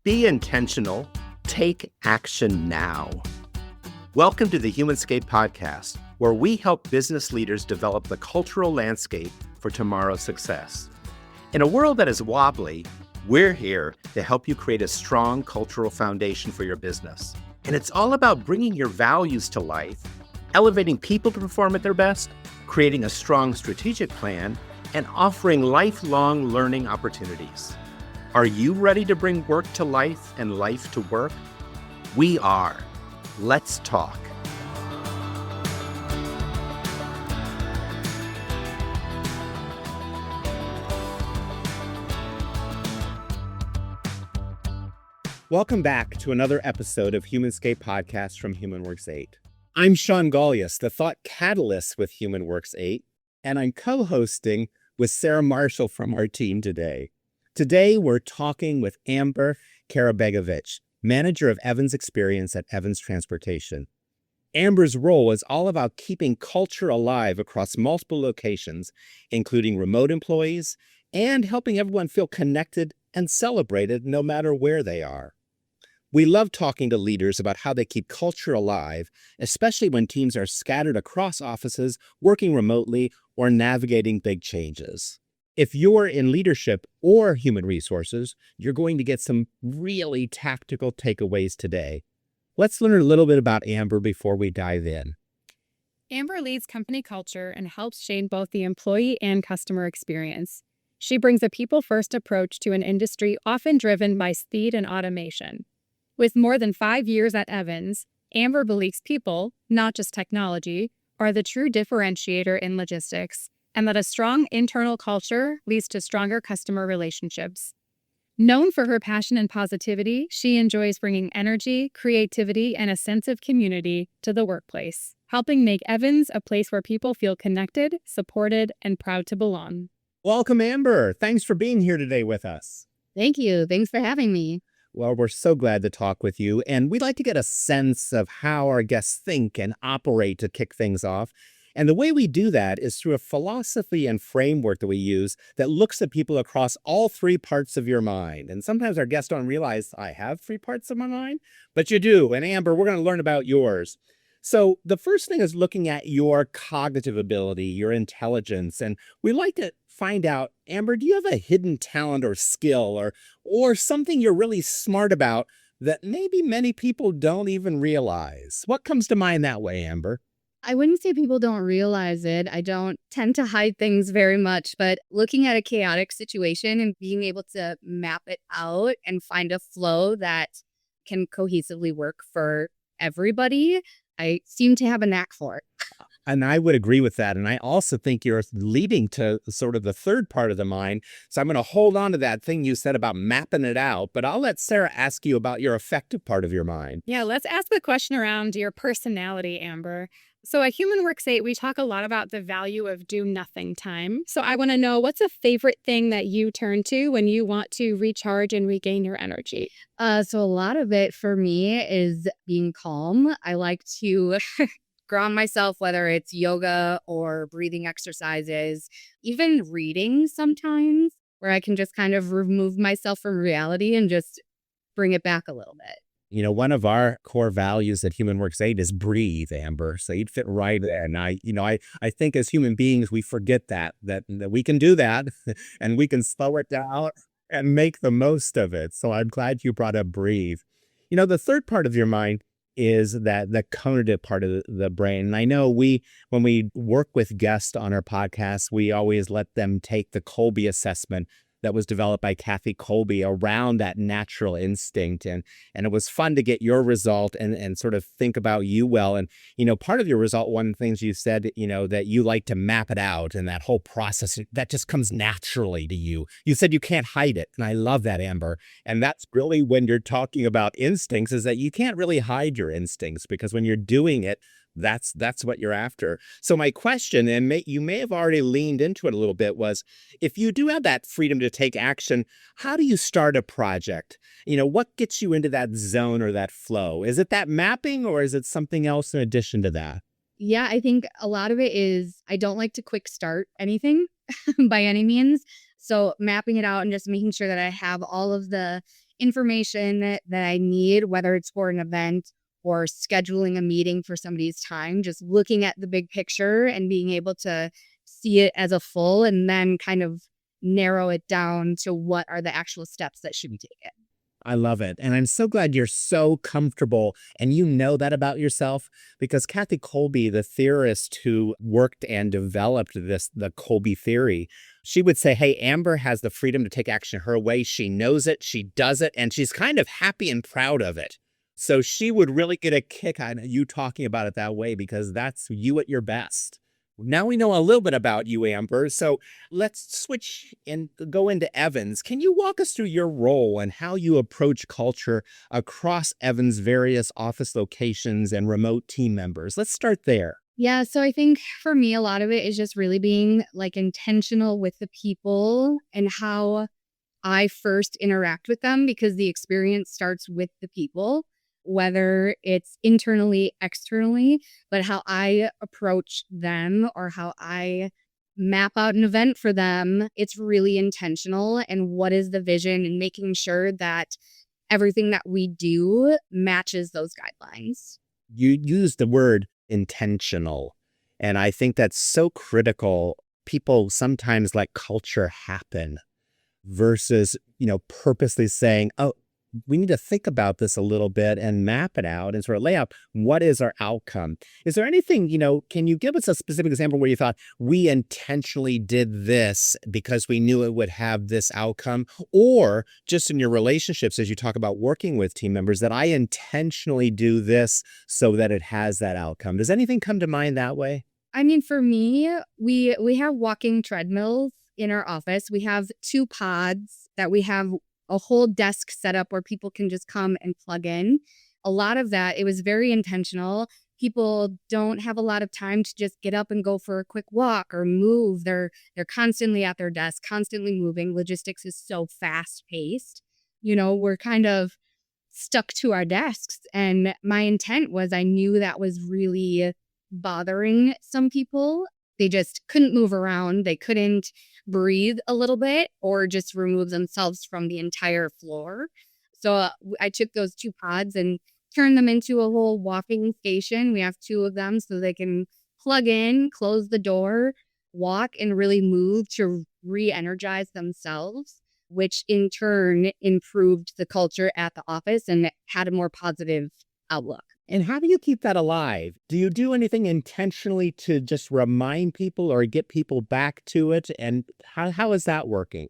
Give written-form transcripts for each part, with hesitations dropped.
Be intentional. Take action now. Welcome to the Humanscape podcast, where we help business leaders develop the cultural landscape for tomorrow's success. In a world that is wobbly, we're here to help you create a strong cultural foundation for your business. And it's all about bringing your values to life, elevating people to perform at their best, creating a strong strategic plan, and offering lifelong learning opportunities. Are you ready to bring work to life and life to work? We are. Let's talk. Welcome back to another episode of Humanscape Podcast from HumanWorks 8. I'm Shawn Golias, the thought catalyst with HumanWorks 8, and I'm co-hosting with Sarah Marshall from our team today. Today, we're talking with Amber Karabegovic, manager of Evans Experience at Evans Transportation. Amber's role is all about keeping culture alive across multiple locations, including remote employees, and helping everyone feel connected and celebrated no matter where they are. We love talking to leaders about how they keep culture alive, especially when teams are scattered across offices, working remotely, or navigating big changes. If you're in leadership or human resources, you're going to get some really tactical takeaways today. Let's learn a little bit about Amber before we dive in. Amber leads company culture and helps shape both the employee and customer experience. She brings a people-first approach to an industry often driven by speed and automation. With more than 5 years at Evans, Amber believes people, not just technology, are the true differentiator in logistics, and that a strong internal culture leads to stronger customer relationships. Known for her passion and positivity, she enjoys bringing energy, creativity, and a sense of community to the workplace, helping make Evans a place where people feel connected, supported, and proud to belong. Welcome, Amber. Thanks for being here today with us. Thank you. Thanks for having me. Well, we're so glad to talk with you, and we'd like to get a sense of how our guests think and operate to kick things off. And the way we do that is through a philosophy and framework that we use that looks at people across all three parts of your mind. And sometimes our guests don't realize I have three parts of my mind, but you do. And Amber, we're going to learn about yours. So the first thing is looking at your cognitive ability, your intelligence. And we like to find out, Amber, do you have a hidden talent or skill or something you're really smart about that maybe many people don't even realize? What comes to mind that way, Amber? I wouldn't say people don't realize it. I don't tend to hide things very much, but looking at a chaotic situation and being able to map it out and find a flow that can cohesively work for everybody, I seem to have a knack for it. And I would agree with that. And I also think you're leading to sort of the third part of the mind. So I'm going to hold on to that thing you said about mapping it out, but I'll let Sarah ask you about your effective part of your mind. Yeah, let's ask the question around your personality, Amber. So at HumanWorks 8, we talk a lot about the value of do-nothing time. So I want to know, what's a favorite thing that you turn to when you want to recharge and regain your energy? So a lot of it for me is being calm. I like to ground myself, whether it's yoga or breathing exercises, even reading sometimes, where I can just kind of remove myself from reality and just bring it back a little bit. You know, one of our core values at HumanWorks 8 is breathe, Amber. So you'd fit right in. I think as human beings, we forget that we can do that and we can slow it down and make the most of it. So I'm glad you brought up breathe. You know, the third part of your mind is that the cognitive part of the brain. And I know when we work with guests on our podcast, we always let them take the Kolbe assessment that was developed by Kathy Kolbe around that natural instinct. And it was fun to get your result and sort of think about you well. And, you know, part of your result, one of the things you said, you know, that you like to map it out and that whole process, that just comes naturally to you. You said you can't hide it. And I love that, Amber. And that's really when you're talking about instincts, is that you can't really hide your instincts, because when you're doing it, that's what you're after. So my question, and you may have already leaned into it a little bit, was if you do have that freedom to take action, how do you start a project? You know, what gets you into that zone or that flow? Is it that mapping, or is it something else in addition to that? Yeah, I think a lot of it is I don't like to quick start anything. by any means. So mapping it out and just making sure that I have all of the information that I need, whether it's for an event or scheduling a meeting for somebody's time, just looking at the big picture and being able to see it as a full and then kind of narrow it down to what are the actual steps that should be taken. I love it. And I'm so glad you're so comfortable and you know that about yourself because Kathy Kolbe, the theorist who worked and developed the Kolbe theory, she would say, hey, Amber has the freedom to take action her way. She knows it, she does it, and she's kind of happy and proud of it. So she would really get a kick out of you talking about it that way because that's you at your best. Now we know a little bit about you, Amber. So let's switch and go into Evans. Can you walk us through your role and how you approach culture across Evans' various office locations and remote team members? Let's start there. Yeah, so I think for me, a lot of it is just really being like intentional with the people and how I first interact with them because the experience starts with the people, whether it's internally, externally, but how I approach them or how I map out an event for them, it's really intentional. And what is the vision and making sure that everything that we do matches those guidelines. You used the word intentional, and I think that's so critical. People sometimes let culture happen versus, purposely saying, oh, we need to think about this a little bit and map it out and sort of lay out what is our outcome. Is there anything, can you give us a specific example where you thought we intentionally did this because we knew it would have this outcome? Or just in your relationships, as you talk about working with team members, that I intentionally do this so that it has that outcome. Does anything come to mind that way? I mean, for me, we have walking treadmills in our office. We have 2 pods that we have a whole desk set up where people can just come and plug in. A lot of that, it was very intentional. People don't have a lot of time to just get up and go for a quick walk or move. They're constantly at their desk, constantly moving. Logistics is so fast paced. We're kind of stuck to our desks. And my intent was I knew that was really bothering some people. They just couldn't move around. They couldn't breathe a little bit or just remove themselves from the entire floor. So I took those 2 pods and turned them into a whole walking station. We have 2 of them so they can plug in, close the door, walk, and really move to re-energize themselves, which in turn improved the culture at the office and had a more positive outlook. And how do you keep that alive? Do you do anything intentionally to just remind people or get people back to it? And how is that working?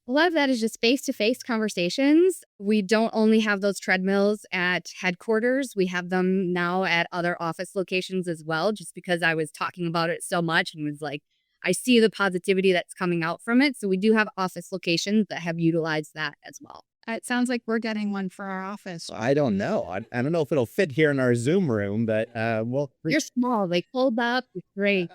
A lot of that is just face-to-face conversations. We don't only have those treadmills at headquarters. We have them now at other office locations as well, just because I was talking about it so much and was like, I see the positivity that's coming out from it. So we do have office locations that have utilized that as well. It sounds like we're getting one for our office. I don't know. I don't know if it'll fit here in our Zoom room, but You're small. They fold up. It's great.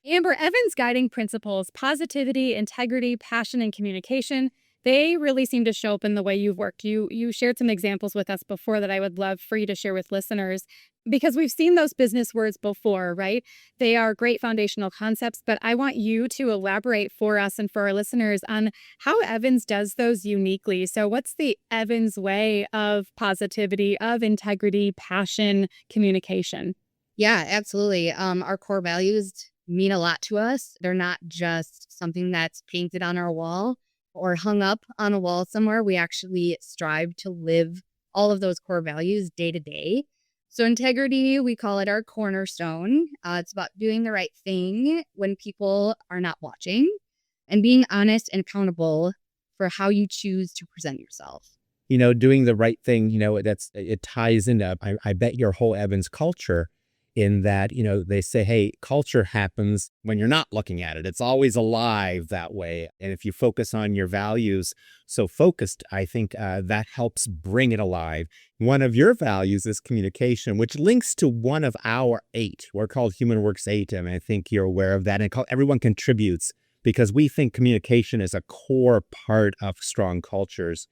Amber, Evans' guiding principles, positivity, integrity, passion, and communication, they really seem to show up in the way you've worked. You shared some examples with us before that I would love for you to share with listeners because we've seen those business words before, right? They are great foundational concepts, but I want you to elaborate for us and for our listeners on how Evans does those uniquely. So what's the Evans way of positivity, of integrity, passion, communication? Yeah, absolutely. Our core values mean a lot to us. They're not just something that's painted on our wall or hung up on a wall somewhere. We actually strive to live all of those core values day to day. So integrity, we call it our cornerstone. It's about doing the right thing when people are not watching and being honest and accountable for how you choose to present yourself. Doing the right thing, it ties into, I bet, your whole Evans culture in that, they say, hey, culture happens when you're not looking at it. It's always alive that way. And if you focus on your values so focused, I think that helps bring it alive. One of your values is communication, which links to one of our 8. We're called Human Works 8, and I think you're aware of that. And everyone contributes because we think communication is a core part of strong cultures.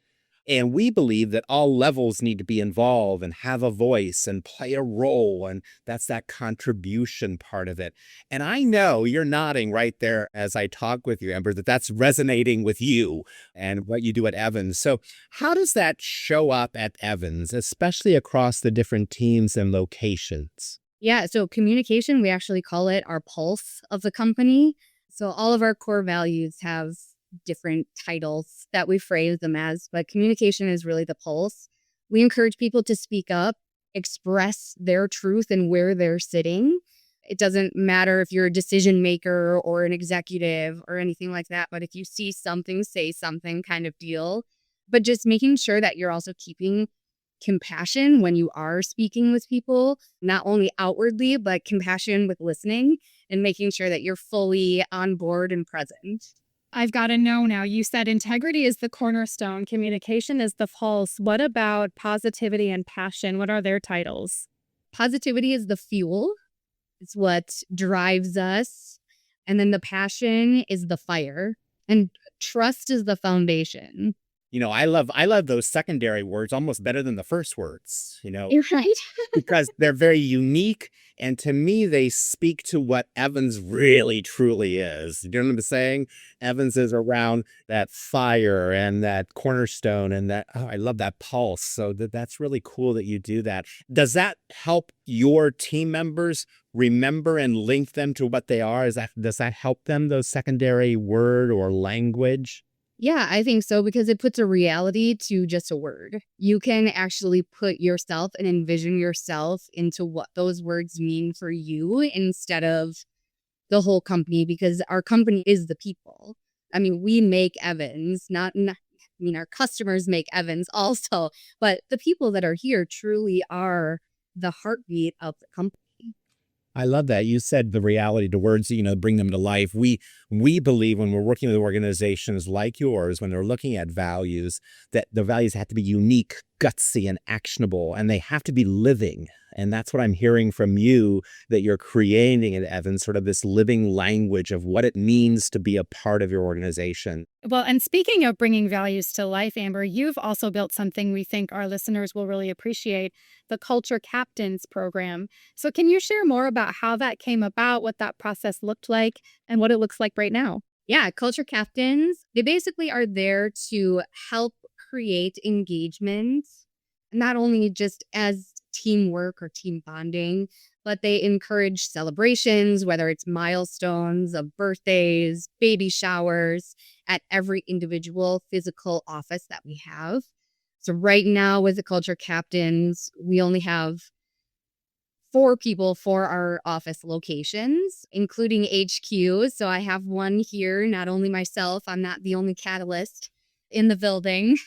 And we believe that all levels need to be involved and have a voice and play a role. And that's that contribution part of it. And I know you're nodding right there as I talk with you, Amber, that that's resonating with you and what you do at Evans. So, how does that show up at Evans, especially across the different teams and locations? Yeah, so communication, we actually call it our pulse of the company. So all of our core values have different titles that we phrase them as, but communication is really the pulse. We encourage people to speak up, express their truth and where they're sitting. It doesn't matter if you're a decision maker or an executive or anything like that, but if you see something, say something kind of deal. But just making sure that you're also keeping compassion when you are speaking with people, not only outwardly, but compassion with listening and making sure that you're fully on board and present. I've got to know now. You said integrity is the cornerstone, communication is the pulse. What about positivity and passion? What are their titles? Positivity is the fuel, it's what drives us. And then the passion is the fire, and trust is the foundation. I love those secondary words almost better than the first words, You're right. because they're very unique. And to me, they speak to what Evans really truly is. You know what I'm saying? Evans is around that fire and that cornerstone and that, oh, I love that pulse. So that's really cool that you do that. Does that help your team members remember and link them to what they are? Does that help them, those secondary word or language? Yeah, I think so because it puts a reality to just a word. You can actually put yourself and envision yourself into what those words mean for you instead of the whole company, because our company is the people. I mean, we make Evans, our customers make Evans also, but the people that are here truly are the heartbeat of the company. I love that. You said the reality to words, bring them to life. We believe when we're working with organizations like yours, when they're looking at values, that the values have to be unique, gutsy, and actionable, and they have to be living. And that's what I'm hearing from you, that you're creating at Evans, sort of this living language of what it means to be a part of your organization. Well, and speaking of bringing values to life, Amber, you've also built something we think our listeners will really appreciate, the Culture Captains program. So, can you share more about how that came about, what that process looked like, and what it looks like right now? Yeah, culture captains, they basically are there to help create engagement, not only just as teamwork or team bonding, but they encourage celebrations, whether it's milestones of birthdays, baby showers, at every individual physical office that we have. So, right now, with the culture captains, we only have 4 people for our office locations, including HQ. So I have one here, not only myself, I'm not the only catalyst in the building,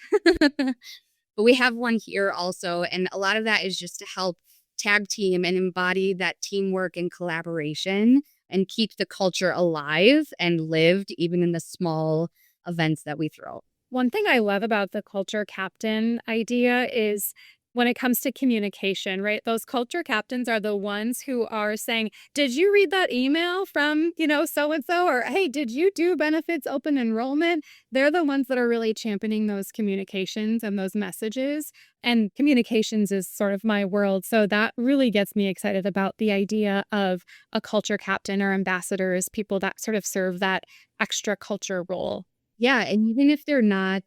but we have one here also. And a lot of that is just to help tag team and embody that teamwork and collaboration and keep the culture alive and lived, even in the small events that we throw. One thing I love about the culture captain idea is when it comes to communication, right? Those culture captains are the ones who are saying, did you read that email from, so and so? Or, hey, did you do benefits open enrollment? They're the ones that are really championing those communications and those messages. And communications is sort of my world. So that really gets me excited about the idea of a culture captain or ambassadors, people that sort of serve that extra culture role. Yeah, and even if they're not,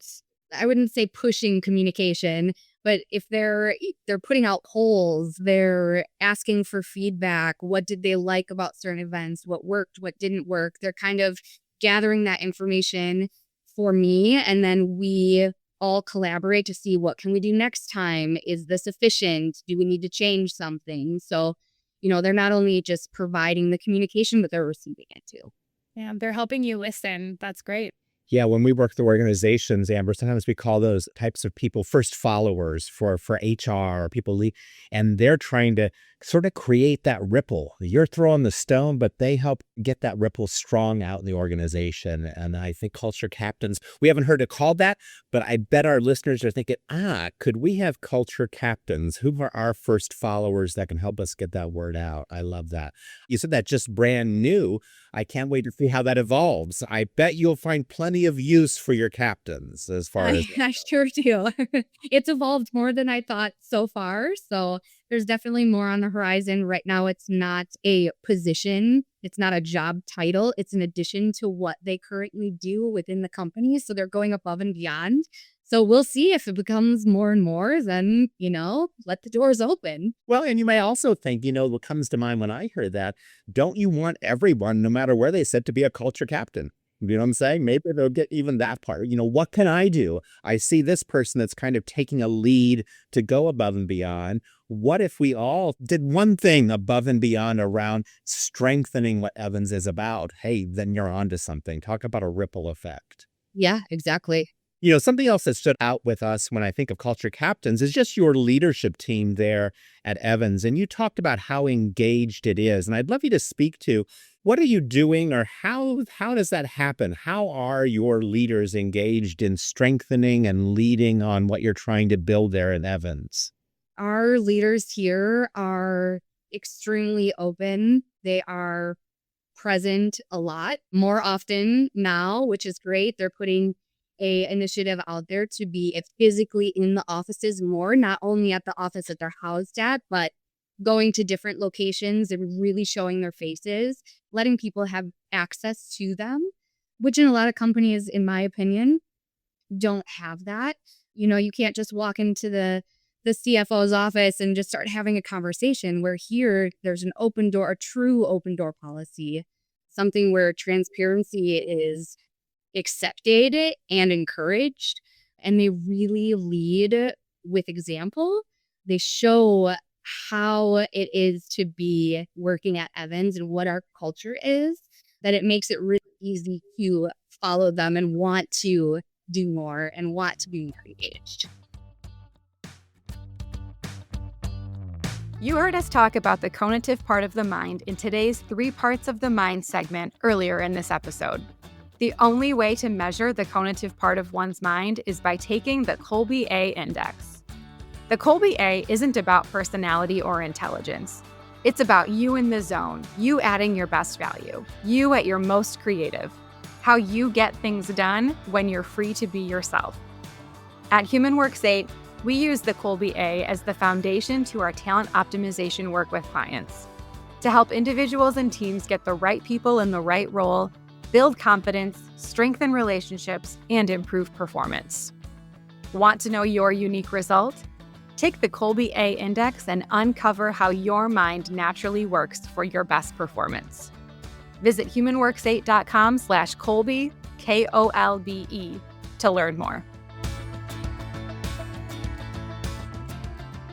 I wouldn't say pushing communication, but if they're putting out polls, they're asking for feedback, what did they like about certain events, what worked, what didn't work, they're kind of gathering that information for me, and then we all collaborate to see what can we do next time. Is this efficient? Do we need to change something? So, they're not only just providing the communication, but they're receiving it too. Yeah, they're helping you listen. That's great. Yeah, when we work with organizations, Amber, sometimes we call those types of people first followers for HR or people and they're trying to sort of create that ripple. You're throwing the stone, but they help get that ripple strong out in the organization. And I think culture captains, we haven't heard it called that, but I bet our listeners are thinking, could we have culture captains? Who are our first followers that can help us get that word out? I love that. You said that just brand new. I can't wait to see how that evolves. I bet you'll find plenty of use for your captains as far as I sure do. It's evolved more than I thought so far. So there's definitely more on the horizon. Right now, it's not a position, it's not a job title. It's an addition to what they currently do within the company. So they're going above and beyond. So we'll see if it becomes more and more, then, let the doors open. well, and you may also think, what comes to mind when I hear that, don't you want everyone, no matter where they sit, to be a culture captain? You know what I'm saying? Maybe they'll get even that part. What can I do? I see this person that's kind of taking a lead to go above and beyond. What if we all did one thing above and beyond around strengthening what Evans is about? Hey, then you're onto something. Talk about a ripple effect. Yeah, exactly. Something else that stood out with us when I think of culture captains is just your leadership team there at Evans. And you talked about how engaged it is. And I'd love you to speak to what are you doing, or how does that happen? How are your leaders engaged in strengthening and leading on what you're trying to build there in Evans? Our leaders here are extremely open. They are present a lot more often now, which is great. They're putting a initiative out there to be physically in the offices more, not only at the office that they're housed at, but going to different locations and really showing their faces, letting people have access to them, which in a lot of companies, in my opinion, don't have that. You can't just walk into the CFO's office and just start having a conversation, where here there's an open door, a true open door policy, something where transparency is accepted and encouraged. And they really lead with example. They show how it is to be working at Evans and what our culture is, that it makes it really easy to follow them and want to do more and want to be more engaged. You heard us talk about the cognitive part of the mind in today's 3 parts of the mind segment earlier in this episode. The only way to measure the cognitive part of one's mind is by taking the Kolbe-A index. The Kolbe-A isn't about personality or intelligence. It's about you in the zone, you adding your best value, you at your most creative, how you get things done when you're free to be yourself. At HumanWorks 8, we use the Kolbe-A as the foundation to our talent optimization work with clients to help individuals and teams get the right people in the right role, build confidence, strengthen relationships, and improve performance. Want to know your unique result? Take the Kolbe-A index and uncover how your mind naturally works for your best performance. Visit humanworks8.com/Kolbe, Kolbe, to learn more.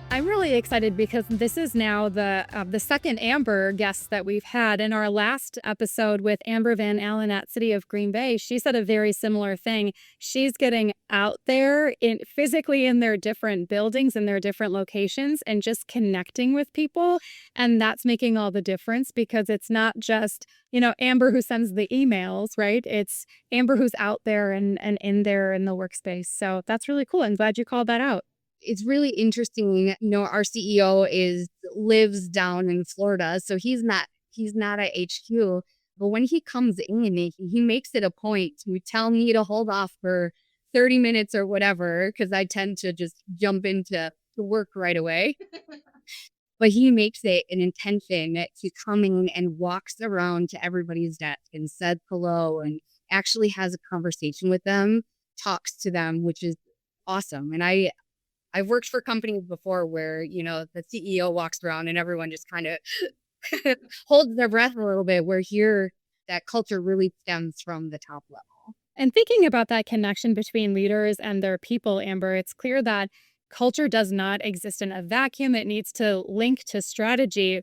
I'm really excited because this is now the second Amber guest that we've had. In our last episode with Amber Van Allen at City of Green Bay, she said a very similar thing. She's getting out there physically in their different buildings and their different locations and just connecting with people. And that's making all the difference, because it's not just, Amber who sends the emails, right? It's Amber who's out there and in there in the workspace. So that's really cool. I'm glad you called that out. It's really interesting. Our CEO lives down in Florida, so he's not at HQ. But when he comes in, he makes it a point to tell me to hold off for 30 minutes or whatever, because I tend to just jump into work right away. But he makes it an intention to come in and walks around to everybody's desk and says hello and actually has a conversation with them, talks to them, which is awesome. And I've worked for companies before where, the CEO walks around and everyone just kind of holds their breath a little bit, where here that culture really stems from the top level. And thinking about that connection between leaders and their people, Amber, it's clear that culture does not exist in a vacuum. It needs to link to strategy.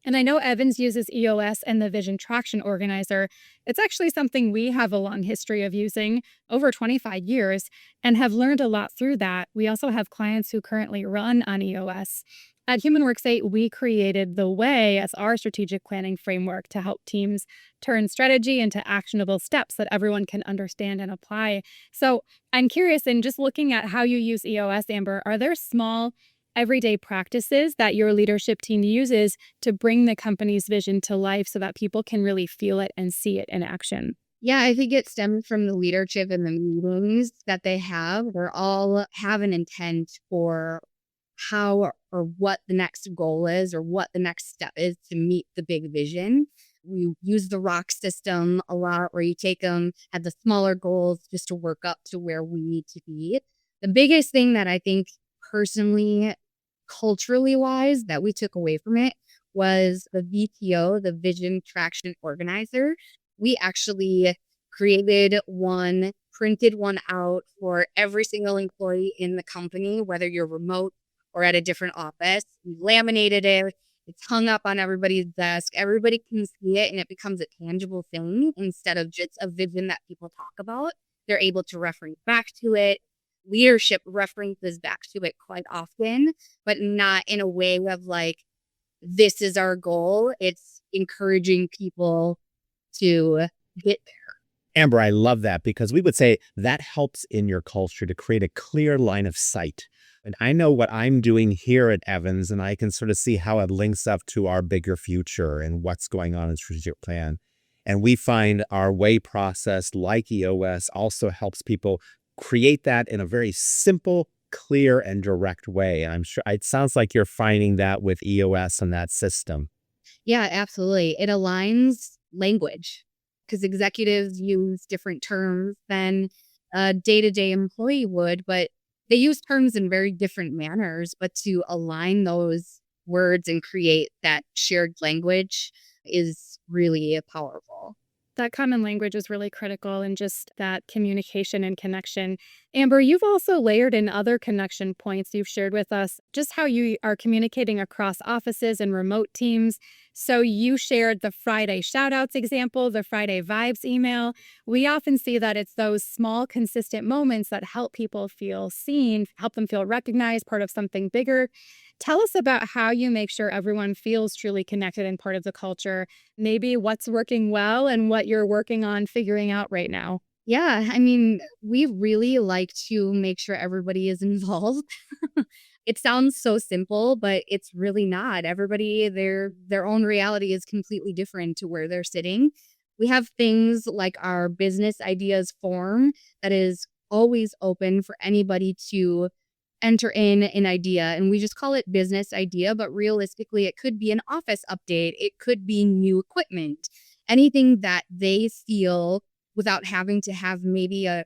And I know Evans uses EOS and the Vision Traction Organizer. It's actually something we have a long history of using, over 25 years, and have learned a lot through that. We also have clients who currently run on EOS. At Human Works 8, we created The Way as our strategic planning framework to help teams turn strategy into actionable steps that everyone can understand and apply. So I'm curious, in just looking at how you use EOS, Amber, are there small, everyday practices that your leadership team uses to bring the company's vision to life so that people can really feel it and see it in action? Yeah, I think it stems from the leadership and the meetings that they have. They're all have an intent for how or what the next goal is or what the next step is to meet the big vision. We use the rock system a lot where you take them at the smaller goals just to work up to where we need to be. The biggest thing that I think personally, culturally wise, that we took away from it was the VTO, the Vision Traction Organizer. We actually created one, printed one out for every single employee in the company, whether you're remote or at a different office. We laminated it. It's hung up on everybody's desk. Everybody can see it and it becomes a tangible thing instead of just a vision that people talk about. They're able to reference back to it. Leadership references back to it quite often, but not in a way of like, this is our goal. It's encouraging people to get there. Amber, I love that because we would say that helps in your culture to create a clear line of sight. And I know what I'm doing here at Evans, and I can sort of see how it links up to our bigger future and what's going on in the strategic plan. And we find our way process, like EOS, also helps people create that in a very simple, clear, and direct way. And I'm sure it sounds like you're finding that with EOS and that system. Yeah, absolutely. It aligns language because executives use different terms than a day-to-day employee would, but they use terms in very different manners. But to align those words and create that shared language is really powerful. That common language is really critical in just that communication and connection. Amber, you've also layered in other connection points you've shared with us, just how you are communicating across offices and remote teams. So you shared the Friday shoutouts example, the Friday vibes email. We often see that it's those small, consistent moments that help people feel seen, help them feel recognized, part of something bigger. Tell us about how you make sure everyone feels truly connected and part of the culture, maybe what's working well and what you're working on figuring out right now. Yeah, I mean, we really like to make sure everybody is involved. It sounds so simple, but it's really not. Everybody, their own reality is completely different to where they're sitting. We have things like our business ideas form that is always open for anybody to enter in an idea, and we just call it business idea, but realistically it could be an office update, it could be new equipment, anything that they feel without having to have maybe a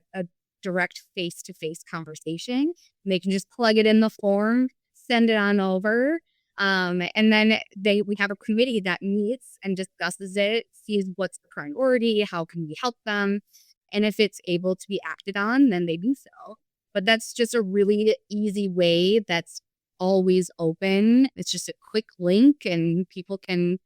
direct face-to-face conversation. They can just plug it in the form, send it on over. And then we have a committee that meets and discusses it, sees what's the priority, how can we help them. And if it's able to be acted on, then they do so. But that's just a really easy way that's always open. It's just a quick link and people can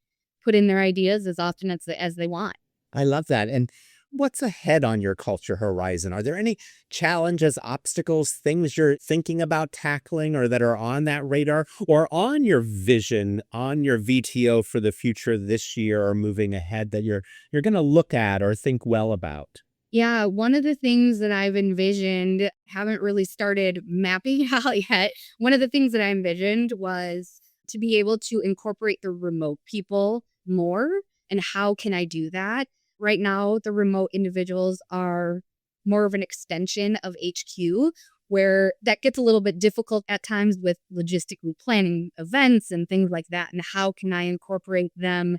put in their ideas as often as they want. I love that. And what's ahead on your culture horizon? Are there any challenges, obstacles, things you're thinking about tackling or that are on that radar or on your vision, on your VTO for the future this year or moving ahead that you're going to look at or think well about? Yeah, one of the things that I've envisioned, haven't really started mapping out yet. One of the things that I envisioned was to be able to incorporate the remote people more. And how can I do that? Right now, the remote individuals are more of an extension of HQ, where that gets a little bit difficult at times with logistically planning events and things like that. And how can I incorporate them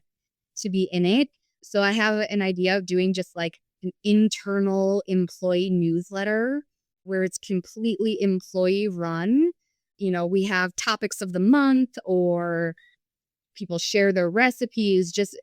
to be in it? So I have an idea of doing just like an internal employee newsletter where it's completely employee run. You know, we have topics of the month or people share their recipes, just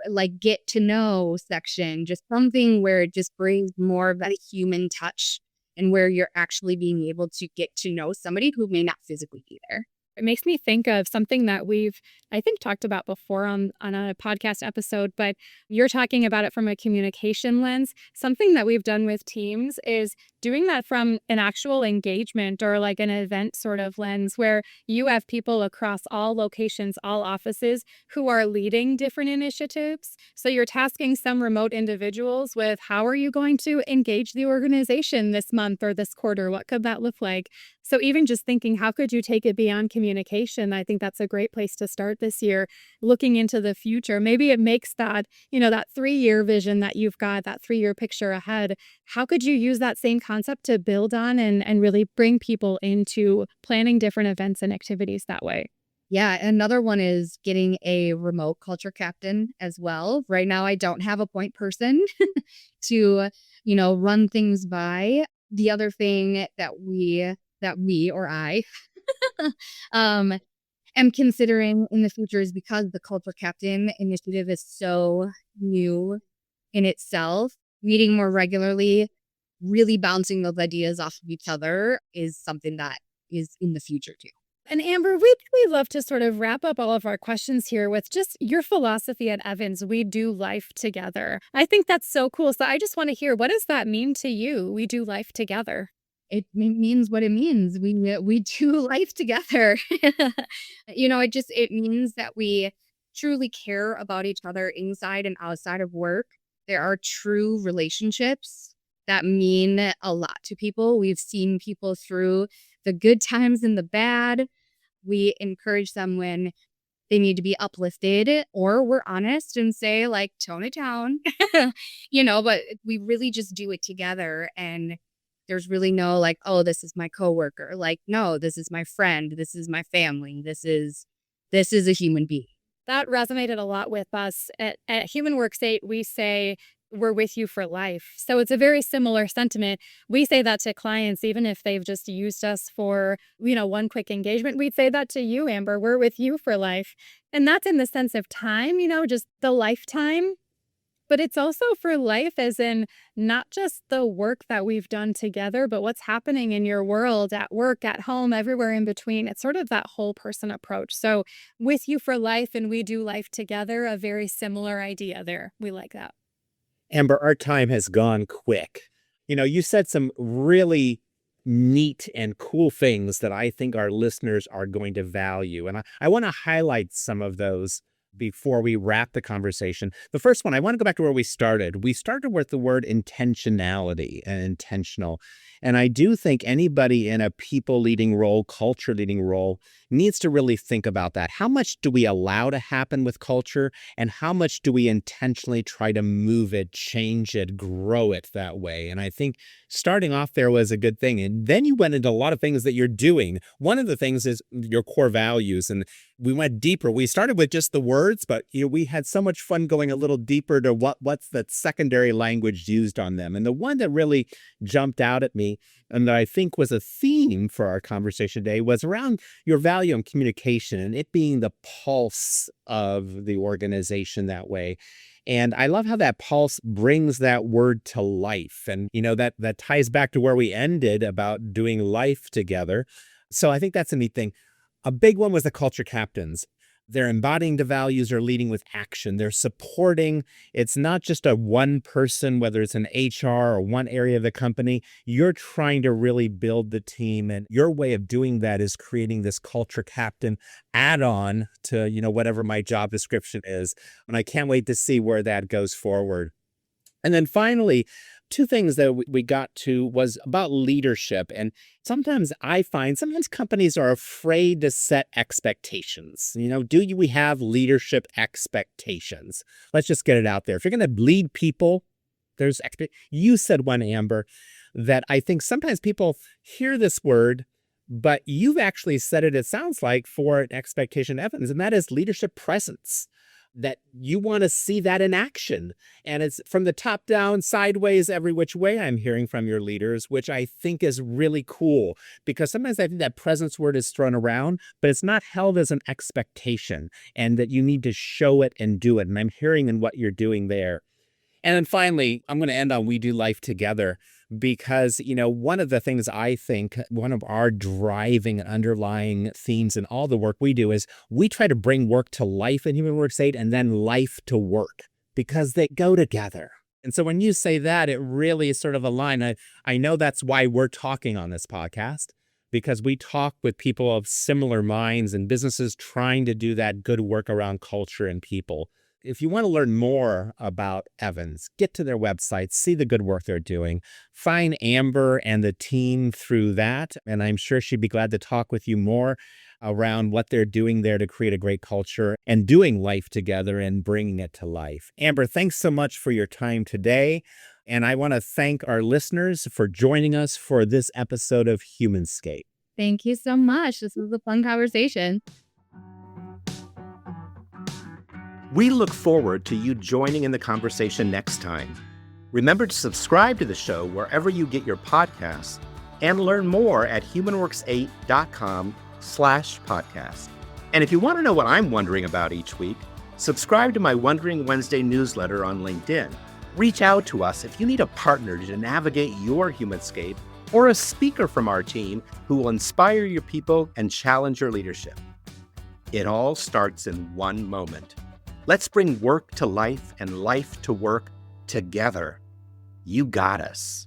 like get to know section, just something where it just brings more of that human touch and where you're actually being able to get to know somebody who may not physically be there. It makes me think of something that we've, I think, talked about before on a podcast episode, but you're talking about it from a communication lens. Something that we've done with teams is doing that from an actual engagement or like an event sort of lens where you have people across all locations, all offices who are leading different initiatives. So you're tasking some remote individuals with how are you going to engage the organization this month or this quarter? What could that look like? So even just thinking, how could you take it beyond communication? I think that's a great place to start this year, looking into the future. Maybe it makes that, that 3-year vision that you've got, that 3-year picture ahead. How could you use that same concept to build on and really bring people into planning different events and activities that way? Yeah, another one is getting a remote culture captain as well. Right now, I don't have a point person to, run things by. The other thing that we or I um, am considering in the future is because the culture captain initiative is so new in itself, meeting more regularly, really bouncing those ideas off of each other is something that is in the future too. And Amber, we'd love to sort of wrap up all of our questions here with just your philosophy at Evans. We do life together. I think that's so cool. So I just want to hear, what does that mean to you? We do life together. It means what it means. We do life together. It means that we truly care about each other inside and outside of work. There are true relationships that mean a lot to people. We've seen people through the good times and the bad. We encourage them when they need to be uplifted, or we're honest and say, like, tone it down, but we really just do it together. And there's really no like, oh, this is my coworker. Like, no, this is my friend. This is my family. This is a human being. That resonated a lot with us. At Human Works 8, we say, we're with you for life. So it's a very similar sentiment. We say that to clients, even if they've just used us for, one quick engagement. We'd say that to you, Amber. We're with you for life. And that's in the sense of time, just the lifetime. But it's also for life, as in not just the work that we've done together, but what's happening in your world, at work, at home, everywhere in between. It's sort of that whole person approach. So with you for life and we do life together, a very similar idea there. We like that. Amber, our time has gone quick. You said some really neat and cool things that I think our listeners are going to value. And I want to highlight some of those before we wrap the conversation. The first one, I want to go back to where we started. We started with the word intentionality and intentional. And I do think anybody in a people leading role, culture leading role, needs to really think about that. How much do we allow to happen with culture? And how much do we intentionally try to move it, change it, grow it that way? And I think starting off there was a good thing. And then you went into a lot of things that you're doing. One of the things is your core values. And we went deeper. We started with just the words, but we had so much fun going a little deeper to what's the secondary language used on them. And the one that really jumped out at me and that I think was a theme for our conversation today was around your value on communication and it being the pulse of the organization that way. And I love how that pulse brings that word to life. And, that ties back to where we ended about doing life together. So I think that's a neat thing. A big one was the culture captains. They're embodying the values, they're leading with action. They're supporting. It's not just a one person, whether it's an HR or one area of the company. You're trying to really build the team. And your way of doing that is creating this culture captain add-on to, whatever my job description is. And I can't wait to see where that goes forward. And then finally, two things that we got to was about leadership. And sometimes I find companies are afraid to set expectations. We have leadership expectations? Let's just get it out there. If you're going to lead people, you said one, Amber, that I think sometimes people hear this word, but you've actually said it sounds like, for an expectation, Evans, and that is leadership presence. That you want to see that in action. And it's from the top down, sideways, every which way I'm hearing from your leaders, which I think is really cool because sometimes I think that presence word is thrown around, but it's not held as an expectation and that you need to show it and do it. And I'm hearing in what you're doing there. And then finally, I'm going to end on we do life together. because, one of the things I think, one of our driving and underlying themes in all the work we do is we try to bring work to life in Human Works 8 and then life to work because they go together. And so when you say that, it really is sort of a line. I know that's why we're talking on this podcast, because we talk with people of similar minds and businesses trying to do that good work around culture and people. If you want to learn more about Evans, get to their website, see the good work they're doing, find Amber and the team through that. And I'm sure she'd be glad to talk with you more around what they're doing there to create a great culture and doing life together and bringing it to life. Amber, thanks so much for your time today. And I want to thank our listeners for joining us for this episode of Humanscape. Thank you so much. This was a fun conversation. We look forward to you joining in the conversation next time. Remember to subscribe to the show wherever you get your podcasts and learn more at humanworks8.com/podcast. And if you want to know what I'm wondering about each week, subscribe to my Wondering Wednesday newsletter on LinkedIn. Reach out to us if you need a partner to navigate your Humanscape or a speaker from our team who will inspire your people and challenge your leadership. It all starts in one moment. Let's bring work to life and life to work together. You got us.